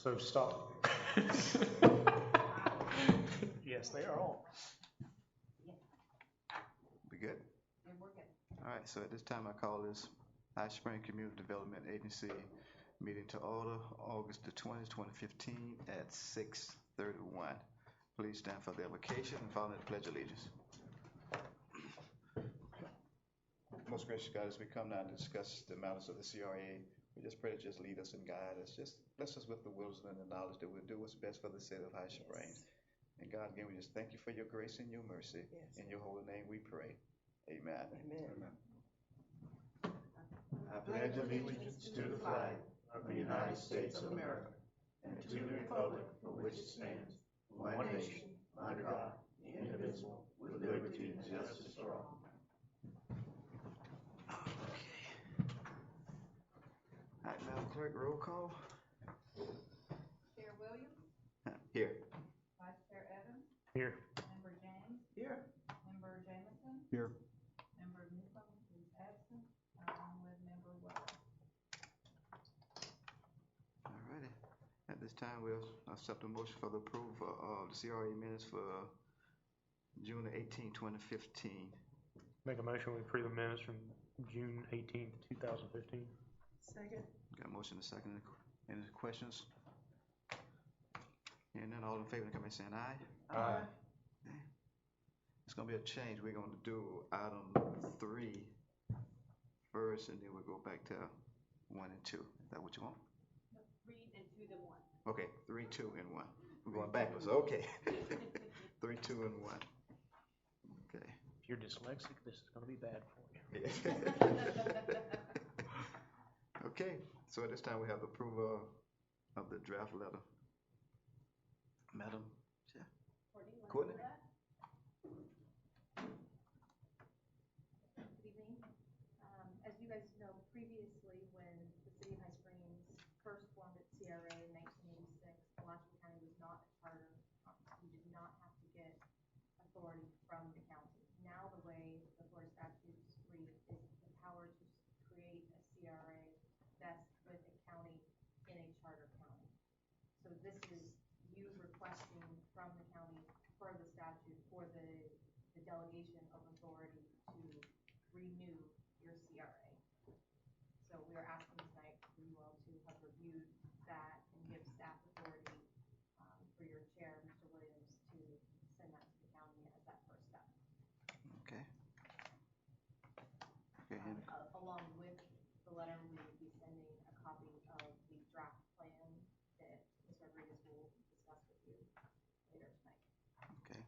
So stop. Yes, they are all. We good? Yeah, we're good. All right, so at this time I call this High Spring Community Development Agency meeting to order August the 20th, 2015 at 6:31. Please stand for the invocation and follow the Pledge of Allegiance. Most gracious God, as we come now to discuss the matters of the CRA, we just pray to just lead us and guide us. Just bless us with the wisdom and the knowledge that we'll do what's best for the city of High Springs. And God, again, we just thank you for your grace and your mercy. In your holy name we pray. Amen. Amen. I pledge allegiance to the flag of the United States of America and to the republic for which it stands, one nation, under God, indivisible, with liberty and justice for all. All right, Madam Clerk, roll call. Chair Williams, Here. Vice Chair Evans, Here. Member James, Here. Member Jameson, Here. Member Newcomb is absent, along with Member Wells. All righty. At this time, we'll accept a motion for the approval of the CRA minutes for June 18, 2015. Make a motion, we approve the minutes from June 18th, 2015. Second. Got a motion and a second. Any questions? Hearing none, all in favor, come in saying aye. Aye. Okay. It's gonna be a change. We're gonna do item 3 first, and then we'll go back to 1 and 2. Is that what you want? 3 and 2 to 1. Okay, 3, 2, and 1. We're going backwards. Okay. 3, 2, and 1. Okay. If you're dyslexic, this is going to be bad for you. Okay, so at this time we have the approval of the draft letter. Madam Chair. Courtney? Good evening. As you guys know, previously when the city of High Springs first formed its CRA in 1986, Alachua County was not a charter. We did not have to get authority from the county. Now the way the Florida statutes read is the power to create a CRA vests with a county in a charter county. So this is you requesting from the county per the statute for the delegation of authority to renew your CRA. So we are asking tonight for you all to have reviewed that and give staff authority for your chair, Mr. Williams, to send that to the county as that first step. Okay. Okay. Along with the letter, we will be sending a copy of the draft plan that Ms. Rodriguez will discuss with you later tonight. Okay.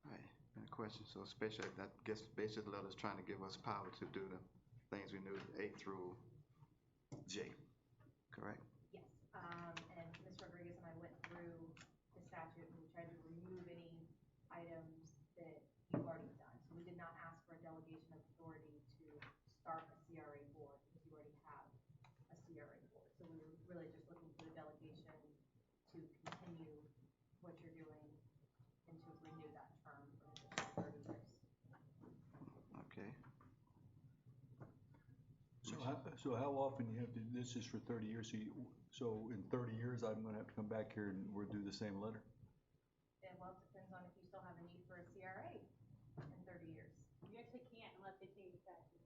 All right. Any questions? So especially that gets basically the letter's trying to give us power to do the things we knew A through J. Correct? Yes. And Ms. Rodriguez and I went through the statute and we tried to remove any items that you've already done. So we did not ask for a delegation of authority to start a CRA board because you already have a CRA board. So we were really just looking for the delegation to continue what you're doing and to renew that term for an additional 30 years. Okay. So how often you have to, this is for 30 years, so in 30 years, I'm gonna have to come back here and we'll do the same letter? And well, it depends on if you still have a need for a CRA in 30 years. You actually can't unless they change the statute.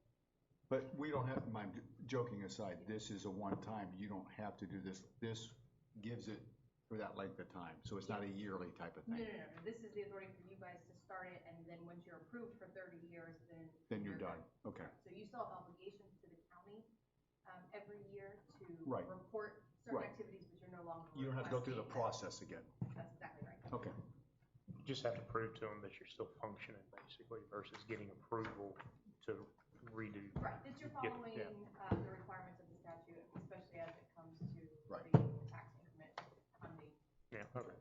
But we don't have, my joking aside, this is a one-time, you don't have to do this. This gives it for that length of time, so it's not a yearly type of No, thing. no, no, no. This is the authority for you guys to start it, and then once you're approved for 30 years, Then you're done, okay. So you still have obligations to the county every year to Right. report certain Right. activities, but you're no longer You don't have to go through the requesting process again. that. That's exactly right. Okay. You just have to prove to them that you're still functioning, basically, versus getting approval to redo. Right, that you're Yeah, following yeah. the requirements of the statute, especially as it comes to Right. the tax increment funding. Yeah, okay.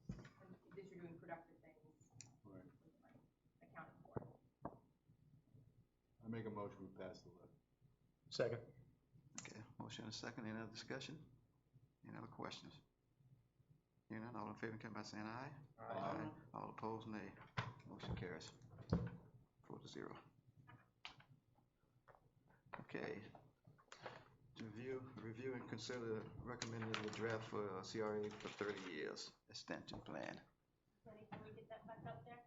And that you're doing productive things Right. with the money accounting for. I make a motion, we pass the letter. Second. Okay. Motion and a second. Any other discussion? Any other questions? Hearing none, all in favor, come by saying aye. Aye. All opposed, nay. Motion carries 4-0. Okay. To review and consider recommending the draft for CRA for 30 years extension plan. Lenny, can we get that back up there?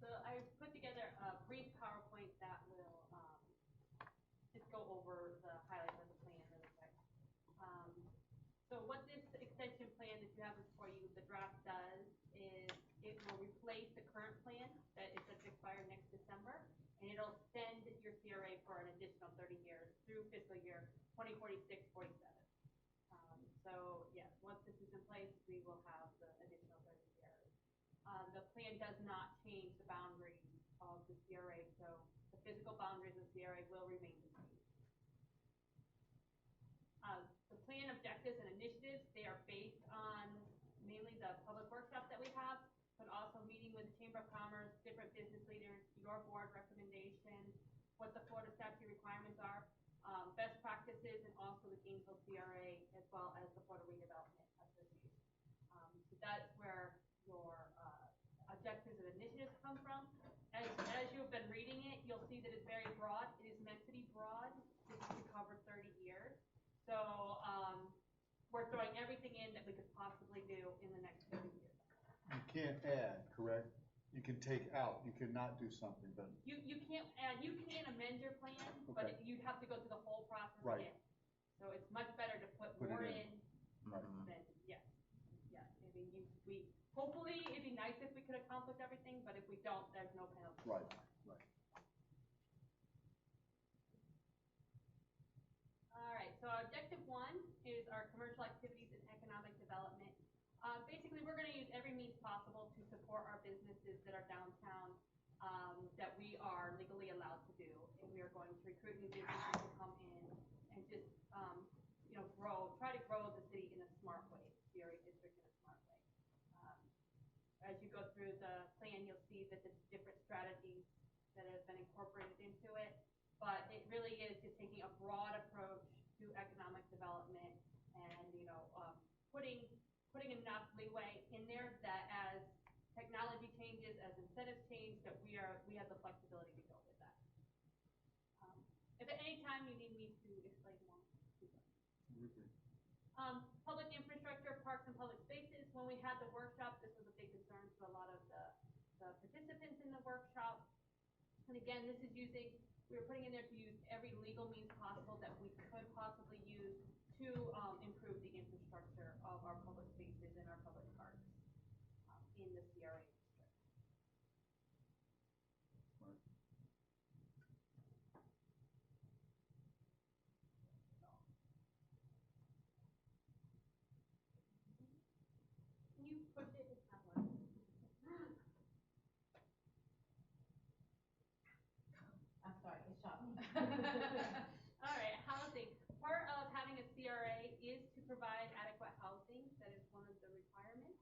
So I put together a brief PowerPoint that will, just go over the highlights of the plan really quick. So what this extension plan that you have before you, the draft does, is it will replace the current plan that is set to expire next December, and it'll extend your CRA for an additional 30 years through fiscal year 2046-47. So yes, once this is in place, we will have the additional 30 years. The plan does not change the boundaries of the CRA, so the physical boundaries of CRA will remain the same. The plan objectives and initiatives, they are based on mainly the public workshop that we have, but also meeting with the Chamber of Commerce, different business leaders, your board recommendations, what the Florida statute requirements are, best practices, and also the Gainesville CRA, as well as the Florida Redevelopment Association. So that's where your objectives and initiatives come from. As you've been reading it, you'll see that it's very broad. It is meant to be broad. This is to cover 30 years. So we're throwing everything in that we could possibly do in the next 30 years. You can't add, correct? You can take out, you cannot do something, but. You can't add, you can amend your plan, but Okay. you'd have to go through the whole process Right. again. So it's much better to put Put it more in. in Right. than, yes. Yeah, I mean, we, hopefully, it'd be nice if we could accomplish everything, but if we don't, there's no penalty. Right, right. All right, so objective 1 is our commercial activities and economic development. Basically, we're gonna use every means possible to support our businesses that are downtown, that we are legally allowed to do. And we are going to recruit new businesses to come in and just, try to grow the city in a smart way, the area district in a smart way. As you go through the plan, you'll see that there's different strategies that have been incorporated into it. But it really is just taking a broad approach to economic development and, putting enough leeway in there that as technology changes, as incentives change, that we have the flexibility to go with that. If at any time you need me to explain more, please let me know. Public infrastructure, parks and public spaces. When we had the workshop, this was a big concern to a lot of the participants in the workshop. And again, we were putting in there to use every legal means possible that we could possibly use to improve the infrastructure of our public spaces and our public parks in the CRA district. Right. Can you push it? It's not working. I'm sorry, it shot me. All right, housing. Part of having a CRA is to provide adequate housing. That is one of the requirements.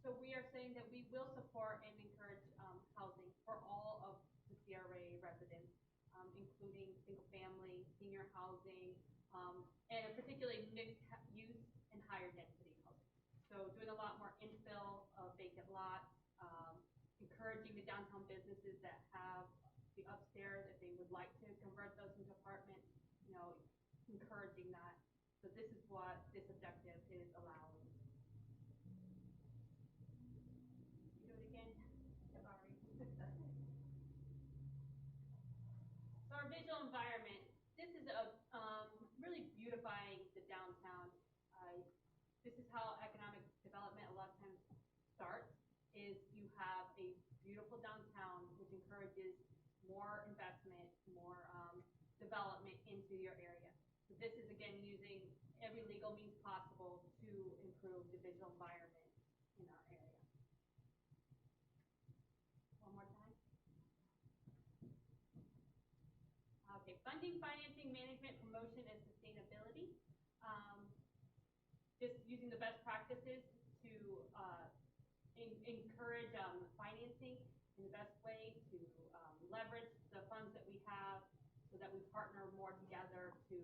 So we are saying that we will support and encourage housing for all of the CRA residents, including single family, senior housing, and particularly mixed use and higher density housing. So doing a lot more infill of vacant lots, encouraging the downtown businesses that have the upstairs, if they would like to convert those into apartments, encouraging that. So this is what this objective is allowing. You do it again, Jabari. So our visual environment, this is really beautifying the downtown. This is how economic development a lot of times starts, is you have a beautiful downtown which encourages more investment, more development into your area. So this is again using every legal means possible to improve the visual environment in our area. One more time. Okay, funding, financing, management, promotion, and sustainability. Just using the best practices to encourage financing in the best way, to leverage the funds that we have so that we partner more together to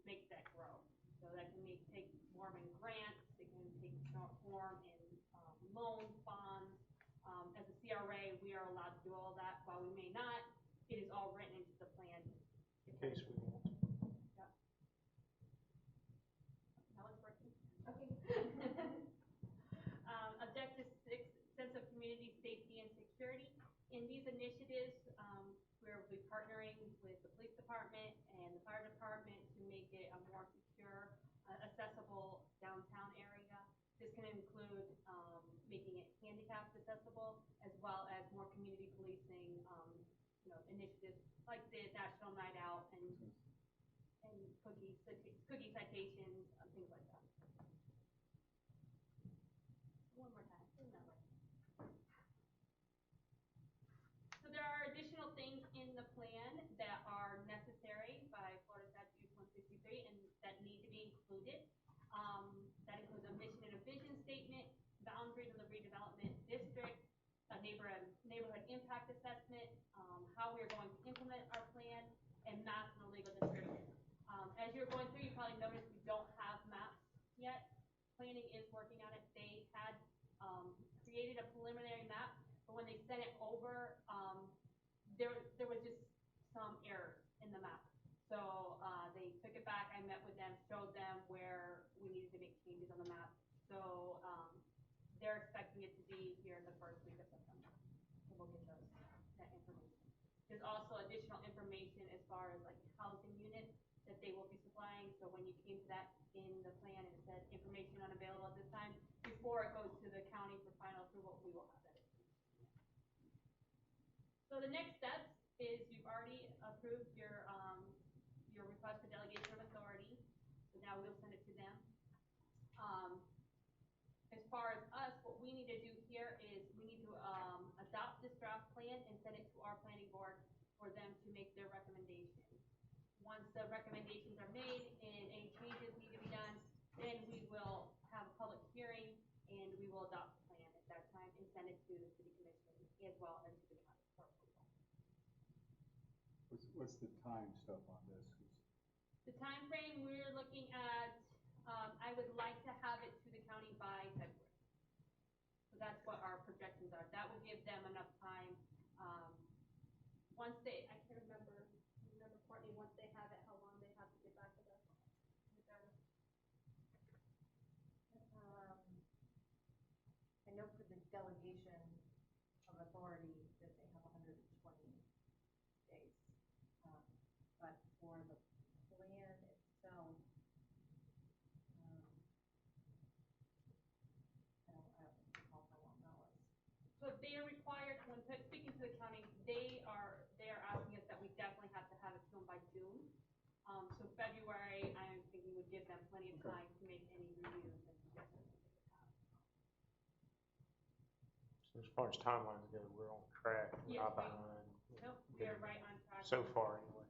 make that grow. So that can take form in grants, it can take form in loans, bonds. As a while we may not, it is all written into the plan. In case we want. Now it's working. Okay. Objective 6, sense of community safety and security. In these initiatives, we'll be partnering with the police department and the fire department to make it a more secure, accessible downtown area. This can include making it handicapped accessible, as well as more community policing, initiatives like the National Night Out and cookie citations, things like that. One more time. Isn't that right? So there are additional things in the plan that are necessary by Florida Statute 163 and that need to be included. That includes a mission and a vision statement, boundaries of the redevelopment district, a neighborhood impact assessment, how we're going to implement our plan, and maps and a legal description. As you're going through, you probably noticed we don't have maps yet. Planning is working on it. They had created a preliminary map, but when they sent it over, there was just some errors in the map. So they took it back. I met with them, showed them where we needed to make changes on the map. So they're expecting it to be here in the first week of September. And we'll get that information. There's also additional information as far as like housing units that they will be supplying. So when you came to that in the plan, it said information unavailable at this time. Before it goes to the county for final approval, we will have that information. So the next steps is you've already approved your request for delegation of authority. So now we'll send it to them. As far as us, what we need to do here is we need to adopt this draft plan and send it to our planning board for them to make their recommendations. Once the recommendations are made and any changes need to be done, then we will have a public hearing and we will adopt the plan at that time and send it to the city commission as well as to the county for approval. What's the time stuff on this? The time frame we're looking at, I would like to have it to the county by February. So that's what our projections are. That will give them enough time. Once they, I can't remember Courtney, once they have it, how long they have to get back with us? I know for the delegation of authority that they have 120 days. But for the plan itself, I don't recall how long that was. So they are required, when speaking to the county, they are asking us that we definitely have to have it to them by June. So February, I'm thinking would give them plenty of time to make any reviews and suggestions that they would have. So as far as timelines go, we're on track. We're Yes, not behind. Nope, we are right on track. So far, anyway.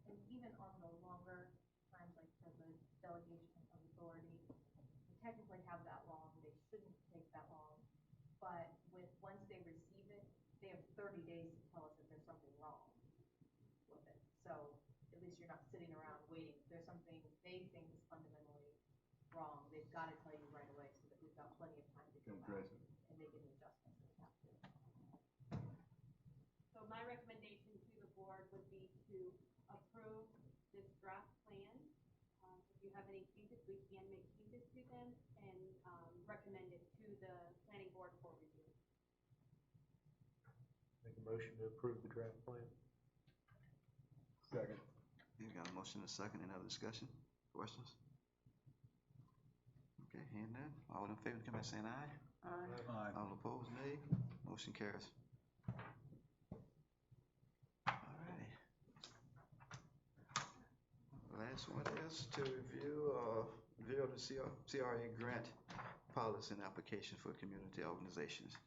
And even on the longer times, like for the delegation of authority, we technically have that long. They shouldn't take that long. But once they receive it, they have 30 days to tell us if there's something wrong with it. So at least you're not sitting around waiting. If there's something they think is fundamentally wrong, they've got to tell you right away so that we've got plenty of time to go back and make any adjustments we have to. So my recommendation to the board would be to approve this draft plan. If you have any changes, we can make changes to them and recommend it to the planning board for review. Make a motion to approve the draft plan. Second. You got a motion and a second. Any other discussion? Questions? Okay, hearing none. All in favor, come back saying aye. Aye. All opposed, nay. Motion carries. All righty. Last one is to review the CRA grant policy and application for community organizations.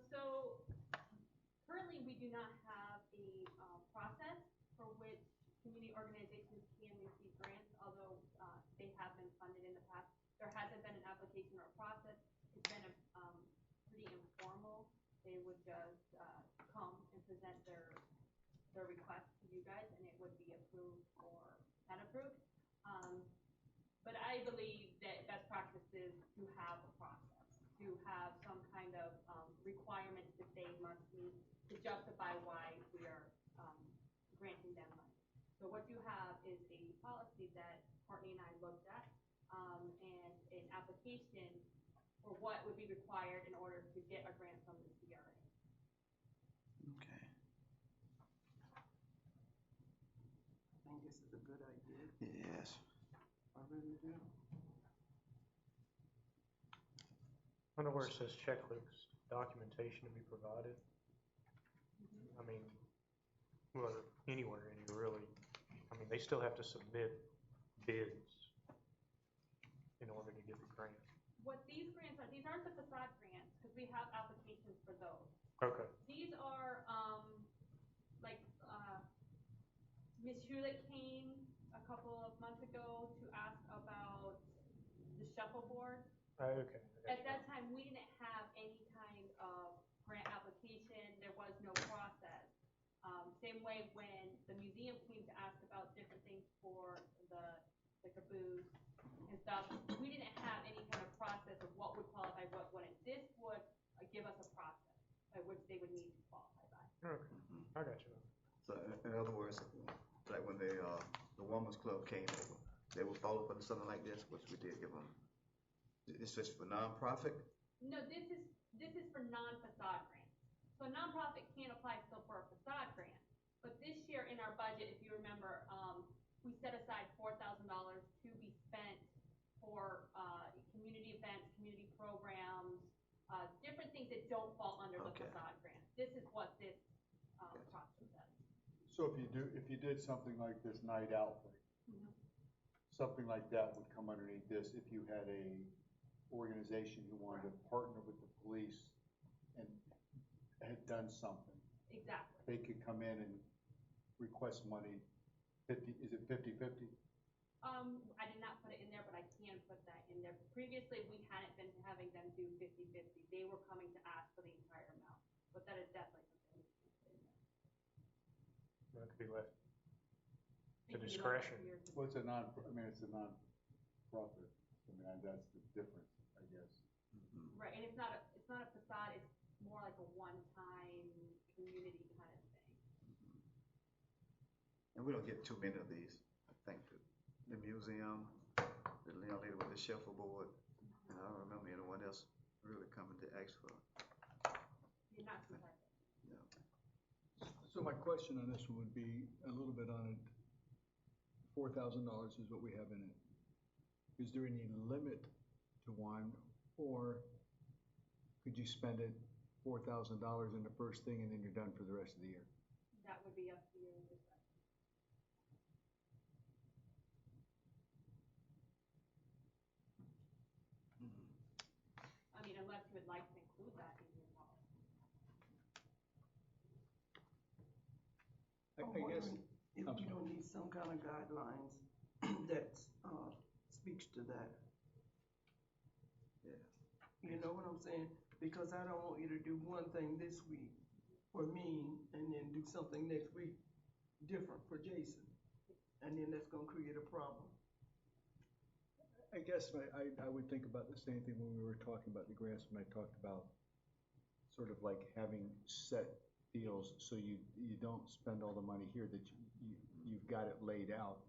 So currently we do not have a process for which community organizations can receive grants, although they have been funded in the past. There hasn't been an application or a process. It's been pretty informal. They would just come and present their request to you guys, and it would be approved or unapproved. But I believe that that's best practices to have a process, to have some kind of requirements that they must meet to justify why we are granting them money. So what you have is a policy that Courtney and I looked at, and an application for what would be required in order to get a grant from the CRA. Okay. I think this is a good idea. Yes. I really do. I know where it says checklist documentation to be provided. I mean, well, anywhere in here really. I mean, they still have to submit bids in order to get the grant. What these grants are, these aren't the facade grants, because we have applications for those. Okay. These are, like, Ms. Hewlett came a couple of months ago to ask about the shuffleboard. Okay. At that time, we didn't have any kind of grant application, there was no process. Same way when the museum came to ask about different things for the caboose and stuff, we didn't have any kind of process of what would qualify, what wouldn't. This would give us a process by which they would need to qualify by. Okay. I got you. So in other words, like when the Women's Club came over, they would follow up on something like this, which we did give them. This is for nonprofit? No, this is for non-facade grants. So a nonprofit can't apply still for a facade grant. But this year in our budget, if you remember, we set aside $4,000 to be spent for community events, community programs, different things that don't fall under the facade grant. This is what this process does. So if you did something like this night out thing, something like that would come underneath this if you had a organization who wanted to partner with the police and had done something. Exactly. They could come in and request money, is it 50/50? I did not put it in there, but I can put that in there. Previously, we hadn't been having them do 50/50. They were coming to ask for the entire amount, but that is definitely something we can put in there. That could be left to It can be left discretion. to your discretion. Well, it's a non-profit. I mean, that's the difference, I guess. Right, and it's not a facade, it's more like a one-time community kind of thing. And we don't get too many of these. I think the museum, the young lady with the shuffleboard, and I don't remember anyone else really coming to ask for. You're not too hard. So my question on this one would be a little bit on it. $4,000 is what we have in it. Is there any limit to one, or could you spend it $4,000 in the first thing and then you're done for the rest of the year? That would be up to your discretion. I mean, unless you would like to include that in your policy. I guess. If we don't need some kind of guidelines that speaks to that. Yeah. You know what I'm saying? Because I don't want you to do one thing this week for me and then do something next week different for Jason. And then that's gonna create a problem. I guess I would think about the same thing when we were talking about the grants, when I talked about sort of like having set deals so you don't spend all the money here, that you've got it laid out.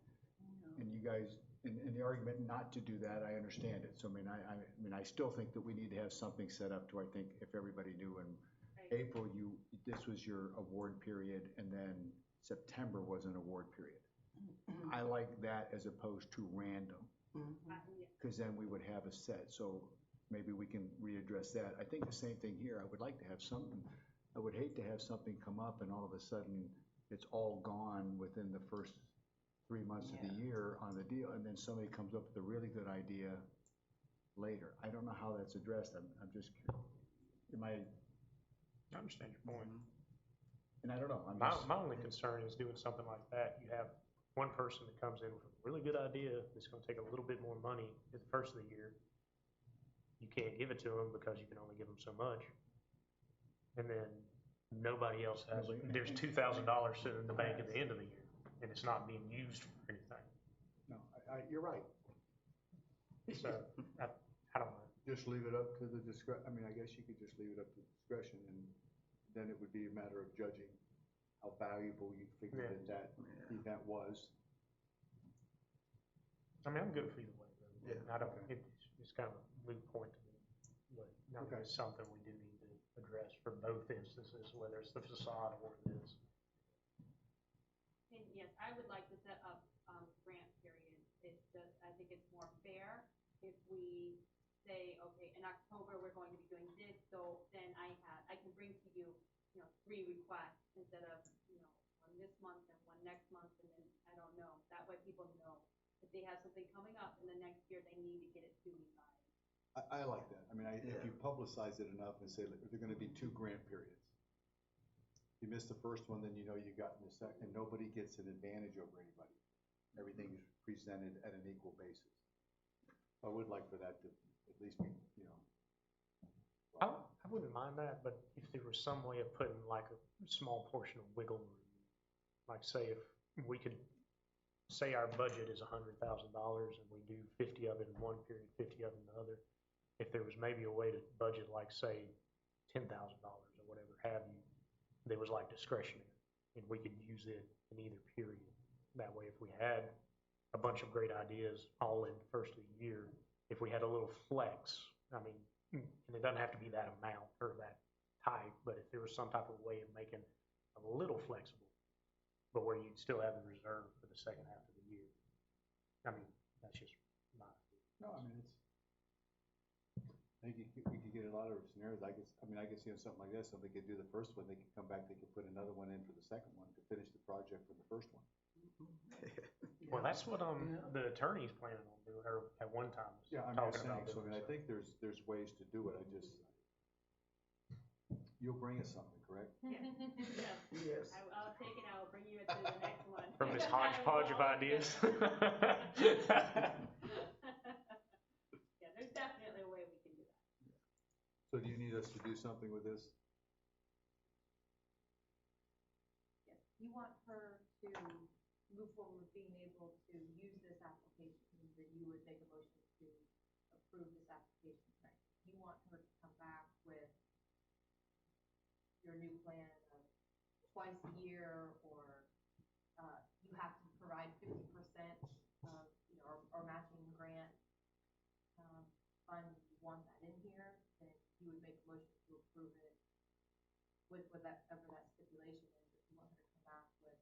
And you guys, in the argument not to do that, I understand it. So I mean, I still think that we need to have something set up to, I think, if everybody knew in April, this was your award period, and then September was an award period. I like that as opposed to random, because then we would have a set. So maybe we can readdress that. I think the same thing here. I would like to have something. I would hate to have something come up and all of a sudden it's all gone within the first 3 months of the year on the deal, and then somebody comes up with a really good idea later. I don't know how that's addressed. I'm just curious. I understand your point. And I don't know. My only concern is doing something like that. You have one person that comes in with a really good idea that's going to take a little bit more money at the first of the year. You can't give it to them because you can only give them so much. And then nobody else has, there's $2,000 sitting in the bank at the end of the year, and it's not being used for anything. No, you're right. So, I don't know. Just leave it up to the I mean, I guess you could just leave it up to discretion, and then it would be a matter of judging how valuable you figure Yeah. that event was. I mean, I'm good for either way, though. Yeah. I don't, Okay. it's kind of a moot point to me, but I mean, Okay. it's something we do need to address for both instances, whether it's the facade or this. And yes, I would like to set up, grant periods. It's just, I think it's more fair if we say, okay, in October, we're going to be doing this, so then I can bring to you, 3 requests instead of, one this month and one next month, and then, I don't know. That way people know if they have something coming up in the next year, they need to get it to me by. I like that. I mean, if you publicize it enough and say, look, there are gonna be 2 grant periods. You miss the first one, then you know you got in the second, nobody gets an advantage over anybody. Everything is presented at an equal basis. I would like for that to at least be, I wouldn't mind that, but if there was some way of putting like a small portion of wiggle room, like say if we could, say our budget is $100,000 and we do 50 of it in one period, 50 of it in the other, if there was maybe a way to budget like say $10,000 or whatever have you, there was like discretionary, and we could use it in either period. That way, if we had a bunch of great ideas all in the first of the year, if we had a little flex, I mean, and it doesn't have to be that amount or that type, but if there was some type of way of making a little flexible, but where you'd still have the reserve for the second half of the year. I mean, that's just my opinion. no, I mean, I think we could get a lot of scenarios. I could see on something like this, so they could do the first one, they could come back, they could put another one in for the second one to finish the project from the first one. Well, that's what the attorney's planning on doing, or at one time was Yeah, I'm talking just about saying, so I doing. mean, I think there's ways to do it, you'll bring us something, correct? Yes. Yes. I'll take it, I will bring you to the next one. From this hodgepodge of ideas. Yeah, there's definitely a way we can do that. So do you need us to do something with this? Yes, you want her to move forward with being able to use this application, then you would make a motion to approve this application, right? You want her to come back with your new plan of twice a year, or, you have to provide 50% of, or matching grant, fund, you want that in here, then you would make a motion to approve it with whatever that stipulation is, if you want her to come back with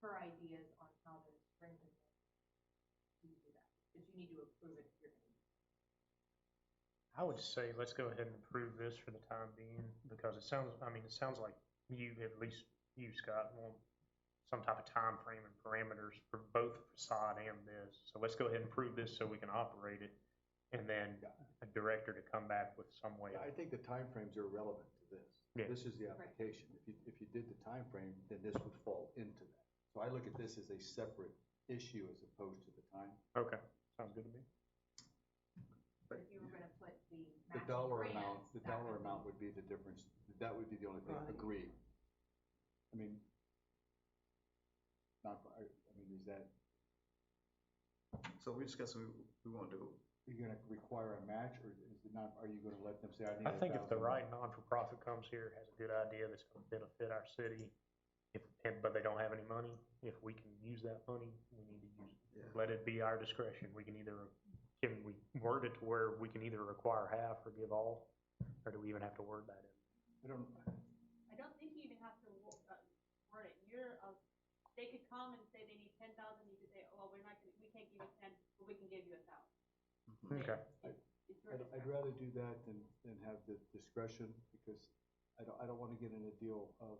her ideas on how to strengthen it, you do that, but you need to approve it if you're gonna use it. I would say let's go ahead and approve this for the time being, because it sounds like you, at least you, Scott, want some type of time frame and parameters for both facade and this. So let's go ahead and approve this so we can operate it, and then a director to come back with some way. I think the timeframes are relevant to this. Yeah. This is the application. If you did the timeframe, then this would fall into that. So I look at this as a separate issue as opposed to the time. Okay, sounds good to me. But if you were gonna put the The matching dollar grants, amount, the that dollar would amount would be the difference. That would be the only thing. Right. Agreed. I mean, is that, So we're discussing, we want to do, are you gonna require a match, or is it not, are you gonna let them say, I need I think if the 1,000? right non-for-profit comes here, has a good idea that's gonna benefit our city, but they don't have any money, if we can use that money, we need to use it. Yeah. Let it be our discretion. Can we word it to where we can either require half or give all, or do we even have to word that in? I don't think you even have to word it. They could come and say they need 10,000, you could say, oh, we can't give you 10, but we can give you 1,000. Okay. It's your I'd discretion. rather do that than have the discretion, because I don't wanna get in a deal of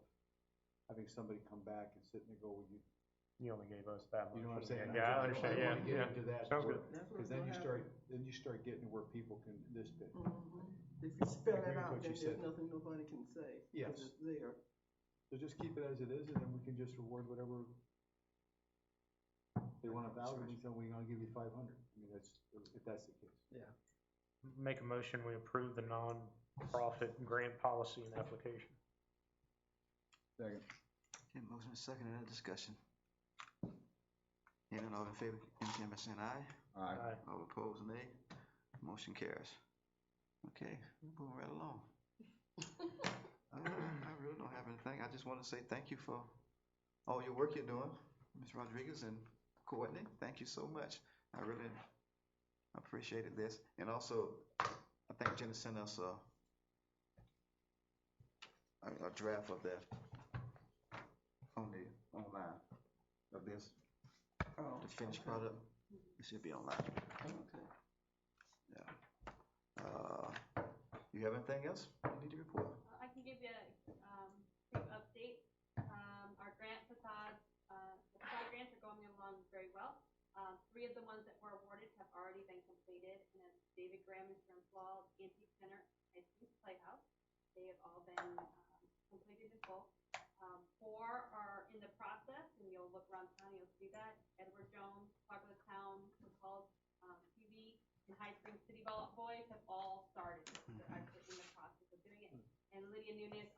having somebody come back and sit and go, well, You only gave us that much. you know what I'm saying? Yeah, I understand, don't yeah, wanna get yeah. into that. Sounds good. That's what's Cause then gonna you start getting to where people can, this bit. If you spell Agree it with out, what then you there's said. nothing nobody can say. 'Cause Yes. it's there. So just keep it as it is, and then we can just reward whatever. They want 1,000, we say, we're gonna give you 500. I mean, if that's the case. yeah. Make a motion, we approve the non-profit grant policy and application. Second. Okay, motion is second, any discussion? Hearing none, all in favor, indicate by saying aye. Aye. All opposed, nay. Motion carries. Okay, we're moving right along. I really don't have anything. I just want to say thank you for all your work you're doing, Ms. Rodriguez and Courtney. Thank you so much. I really appreciated this. And also, I think Jenny sent us a draft of that online of this, Oh, the finished okay. product. It should be online. Okay. Yeah. You have anything else you need to report? I can give you a brief update. Our grant facades, the facade grants are going along very well. 3 of the ones that were awarded have already been completed, and it's David Graham and Shrimplall, Antique Center, Ice Cream Playhouse. They have all been completed in full. 4 are in the process, and you'll look around town, you'll see that. Edward Jones, Talk of the Town, McCall's TV, and High Springs City Boys have all started. They're actually in the process of doing it. And Lydia Nunez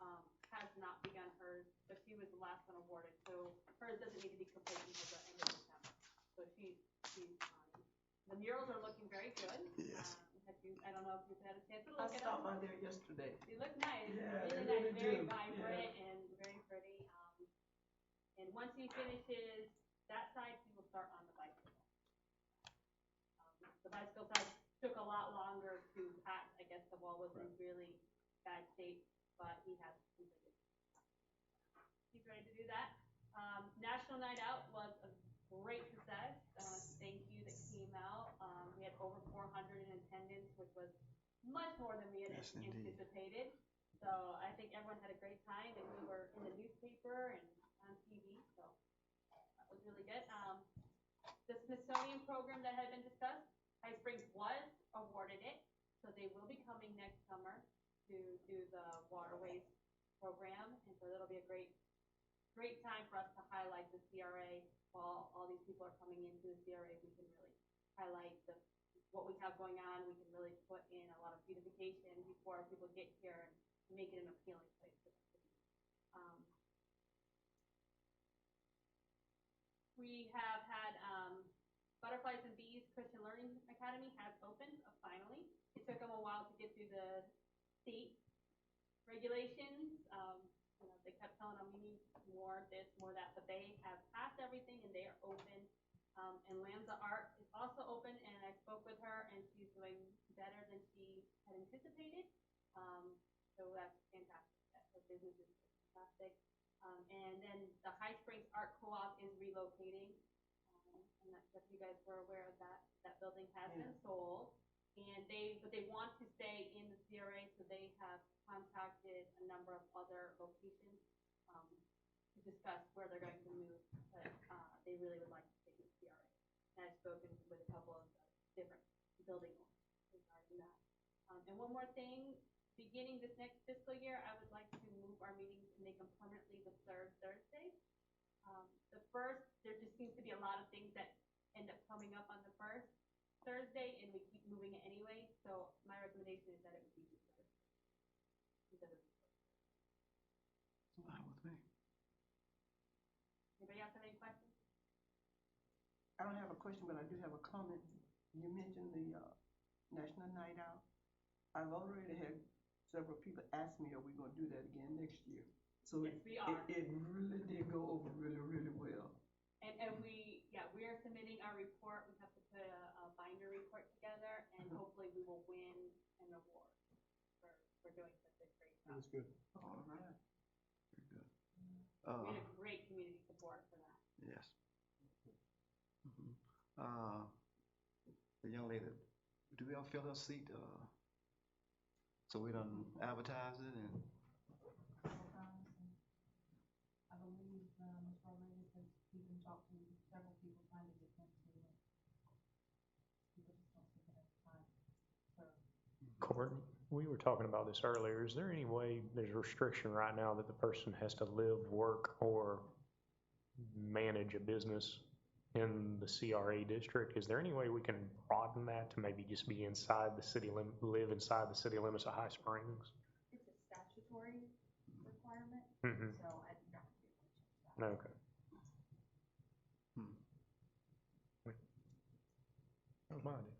has not begun hers, but she was the last one awarded, so hers doesn't need to be complete until the end of December. So she's the murals are looking very good. Yes. I don't know if you've had a chance to I look at stopped them. by there yesterday. They look nice, Yeah, really they nice, really very do. vibrant Yeah. and very pretty. And once he finishes that side, he will start on the bicycle. The bicycle side took a lot longer to patch. I guess the wall was in really bad shape, but he has completed. He's ready to do that. National Night Out was a great success. Thank you that came out. We had over 400 in attendance, which was much more than we had Yes, indeed. anticipated. So I think everyone had a great time, and we were in the newspaper and on TV, so that was really good. The Smithsonian program that had been discussed, High Springs was awarded it, so they will be coming next summer to do the waterways program, and so that'll be a great time for us to highlight the CRA. While all these people are coming into the CRA, we can really highlight what we have going on. We can really put in a lot of beautification before people get here and make it an appealing place for them to be. We have had Butterflies and Bees Christian Learning Academy has opened finally. It took them a while to get through the state regulations. They kept telling them we need more this, more that, but they have passed everything and they are open. And Lanza Art is also open, and I spoke with her, and she's doing better than she had anticipated. So that's fantastic. Her business is fantastic. And then the High Springs Art Co-op is relocating. I'm not sure if you guys were aware of that. That building has been sold, and but they want to stay in the CRA, so they have contacted a number of other locations to discuss where they're going to move, but they really would like to stay in the CRA. And I've spoken with a couple of different building owners regarding that. And one more thing, beginning this next fiscal year, I would like to move our meetings and make them permanently the 3rd Thursday. The first, there just seems to be a lot of things that end up coming up on the 1st Thursday, and we keep moving it anyway. So my recommendation is that it would be the 3rd instead of the 1st. Fine with me. Anybody else have any questions? I don't have a question, but I do have a comment. You mentioned the National Night Out. I've already had several people ask me, are we gonna do that again next year? So Yes, we are. It really did go over really, really well. And we are submitting our report. We have to put a binder report together, and hopefully we will win an award for doing such a great It job. was good. All right. Very good. We had great community support for that. Yes. The young lady, do we all fill her seat? So we done advertise it and, I believe, Ms. Rodriguez has even talked to several people trying to get them to it. People just don't seem to have time. So, Courtney, we were talking about this earlier. Is there any way, there's a restriction right now that the person has to live, work, or manage a business in the CRA district? Is there any way we can broaden that to maybe just be inside the city live inside the city limits of High Springs? It's a statutory requirement, Mm-hmm. so I'm not gonna be able to change that. Okay. don't mind it.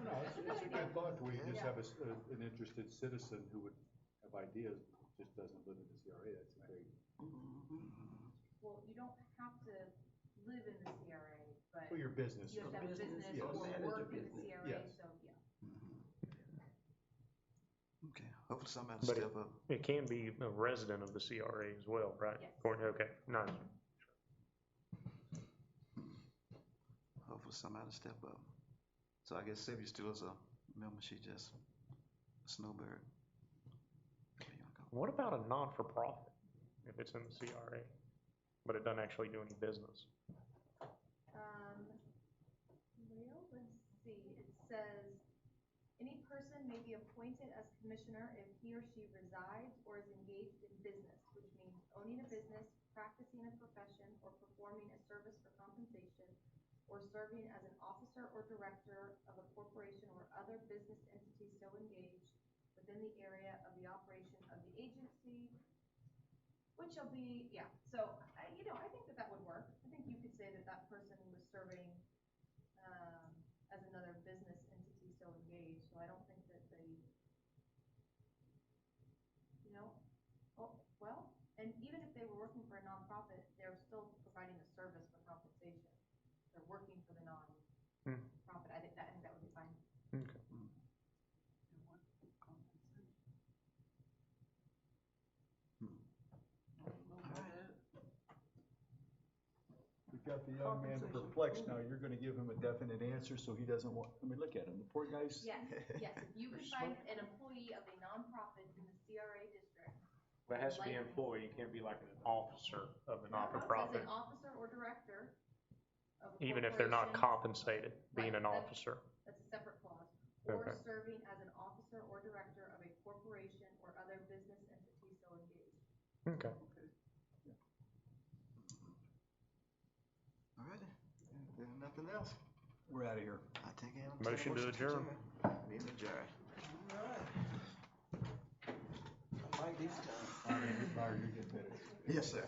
No, it's a good thought, where you just have an interested citizen who would have ideas, just doesn't live in the CRA, that's a great. Well, you don't have to live in the CRA, but Well, your business. you have to have a business yes. or Manage a work in the business. CRA, Yes. so, yeah. Okay, hopefully somebody will But step up. It can be a resident of the CRA as well, right? Yes. Courtney, okay, nice. Hopefully somebody will step up. So I guess Sylvia still is a member, she just a snowbird. Whatever you wanna call it. What about a non-for-profit, if it's in the CRA, but it doesn't actually do any business? Well, let's see, it says, any person may be appointed as commissioner if he or she resides or is engaged in business, which means owning a business, practicing a profession, or performing a service for compensation, or serving as an officer or director of a corporation or other business entity so engaged within the area of the operation of the agency, which shall be, yeah, so, I think that would work. I think you could say that person was serving, as another business entity so engaged, so I don't think that they, well, and even if they were working for a nonprofit, they're still providing a service for compensation. They're working for the non-profit, I think that would be fine. Okay. We've got the young man perplexed now, you're gonna give him a definite answer, so he doesn't want, look at him, the poor guy's. Yes, if you could find an employee of a nonprofit in the CRA district. But it has to be an employee, it can't be like an officer of the As not-for-profit, an officer or director of a even if they're not corporation. compensated, being an Right, officer. That's a separate clause. Or Okay. serving as an officer or director of a corporation or other business entity so engaged. Okay. All right, if there's nothing else, We're out of here. I take it. Motion to adjourn. Meeting adjourned. I like these times. Byron, you get better. Yes, sir.